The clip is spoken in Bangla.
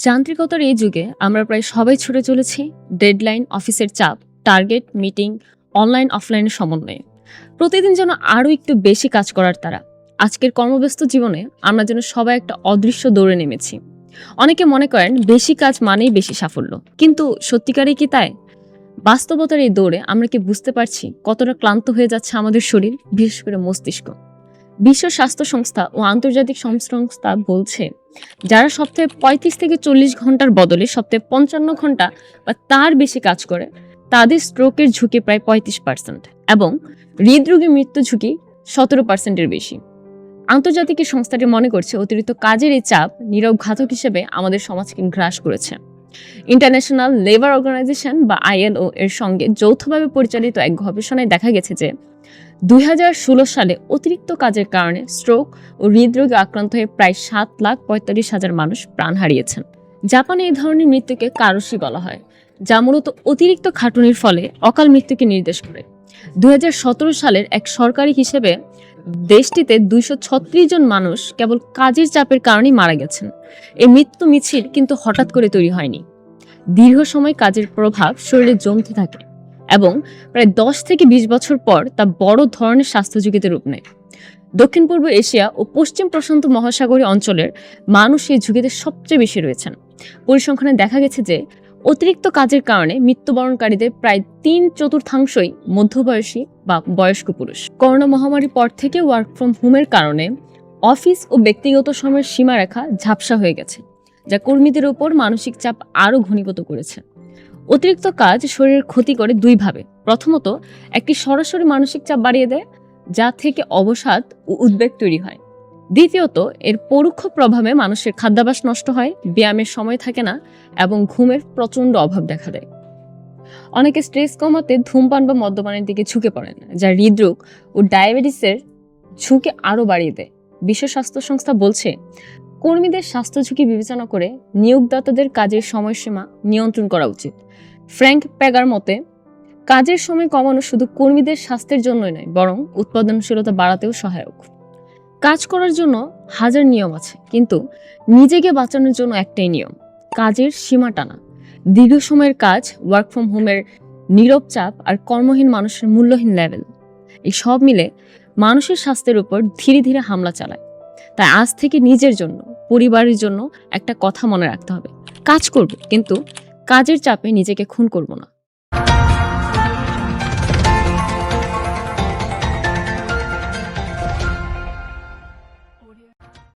যান্ত্রিকতার এই যুগে আমরা প্রায় সবাই ছুটে চলেছি ডেডলাইন, অফিসের চাপ, টার্গেট, মিটিং, অনলাইন অফলাইনের সমন্বয়ে। প্রতিদিন যেন আরও একটু বেশি কাজ করার তারা। আজকের কর্মব্যস্ত জীবনে আমরা যেন সবাই একটা অদৃশ্য দৌড়ে নেমেছি। অনেকে মনে করেন বেশি কাজ মানেই বেশি সাফল্য, কিন্তু সত্যিকারই কি তাই? বাস্তবতার এই দৌড়ে আমরা কি বুঝতে পারছি কতটা ক্লান্ত হয়ে যাচ্ছে আমাদের শরীর, বিশেষ করে মস্তিষ্ক? বিশ্ব স্বাস্থ্য সংস্থা ও আন্তর্জাতিক সংস্থা বলছে, যারা সপ্তাহে ৩৫ থেকে ৪০ ঘন্টার বদলে সপ্তাহে ৫৫ ঘন্টা বা তার বেশি কাজ করে, তাদের স্ট্রোকের ঝুঁকি প্রায় ৩৫% এবং হৃদরোগের মৃত্যু ঝুঁকি ১৭%-এর বেশি। আন্তর্জাতিক এই সংস্থাটি মনে করছে, অতিরিক্ত কাজের এই চাপ নীরব ঘাতক হিসেবে আমাদের সমাজকে গ্রাস করেছে। ইন্টারন্যাশনাল লেবার অর্গানাইজেশন বা ILO এর সঙ্গে যৌথভাবে পরিচালিত এক গবেষণায় দেখা গেছে যে ২০১৬ সালে অতিরিক্ত কাজের কারণে স্ট্রোক ও হৃদরোগে আক্রান্ত হয়ে প্রায় ৭,৪৫,০০০ মানুষ প্রাণ হারিয়েছেন। জাপানে এই ধরনের মৃত্যুকে কারোশি বলা হয়, যা মূলত অতিরিক্ত খাটুনির ফলে অকাল মৃত্যুকে নির্দেশ করে। ২০১৭ সালের এক সরকারি হিসেবে দেশটিতে ২৩৬ জন মানুষ কেবল কাজের চাপের কারণেই মারা গেছেন। এই মৃত্যু মিছিল কিন্তু হঠাৎ করে তৈরি হয়নি। দীর্ঘ সময় কাজের প্রভাব শরীরে জমতে থাকে এবং প্রায় ১০ থেকে ২০ বছর পর তা বড় ধরনের স্বাস্থ্য ঝুঁকিতে রূপ নেয়। দক্ষিণ পূর্ব এশিয়া ও পশ্চিম প্রশান্ত মহাসাগরীয় অঞ্চলের মানুষ এই ঝুঁকিতে সবচেয়ে বেশি রয়েছেন। পরিসংখ্যানে দেখা গেছে যে অতিরিক্ত কাজের কারণে মৃত্যুবরণকারীদের প্রায় ৩/৪ মধ্যবয়সী বা বয়স্ক পুরুষ। করোনা মহামারীর পর থেকে ওয়ার্ক ফ্রম হোমের কারণে অফিস ও ব্যক্তিগত সময়ের সীমারেখা ঝাপসা হয়ে গেছে, যা কর্মীদের উপর মানসিক চাপ আরও ঘনীভূত করেছে। অতিরিক্ত কাজ শরীরের ক্ষতি করে দুইভাবে। প্রথমত, একটি সরাসরি মানসিক চাপ বাড়িয়ে দেয়, যা থেকে অবসাদ ও উদ্বেগ তৈরি হয়। দ্বিতীয়ত, এর পরোক্ষ প্রভাবে মানুষের খাদ্যাভ্যাস নষ্ট হয়, ব্যায়ামের সময় থাকে না এবং ঘুমের প্রচণ্ড অভাব দেখা দেয়। অনেকে স্ট্রেস কমাতে ধূমপান বা মদ্যপানের দিকে ঝুঁকে পড়েন, যা হৃদরোগ ও ডায়াবেটিসের ঝুঁকি আরও বাড়িয়ে দেয়। বিশ্ব স্বাস্থ্য সংস্থা বলছে, কর্মীদের স্বাস্থ্য ঝুঁকি বিবেচনা করে নিয়োগদাতাদের কাজের সময়সীমা নিয়ন্ত্রণ করা উচিত। ফ্র্যাঙ্ক প্যাগার মতে, কাজের সময় কমানো শুধু কর্মীদের স্বাস্থ্যের জন্যই নয়, বরং উৎপাদনশীলতা বাড়াতেও সহায়ক। কাজ করার জন্য হাজার নিয়ম আছে, কিন্তু নিজেকে বাঁচানোর জন্য একটাই নিয়ম: কাজের সীমা টানা। দীর্ঘ সময়ের কাজ, ওয়ার্ক ফ্রম হোমের নীরব চাপ আর কর্মহীন মানুষের মূল্যহীন লেভেল, এই সব মিলে মানুষের স্বাস্থ্যের উপর ধীরে ধীরে হামলা চালায়। তাই আজ থেকে নিজের জন্য, পরিবারের জন্য একটা কথা মনে রাখতে হবে: কাজ করব, কিন্তু কাজের চাপে নিজেকে খুন করব না।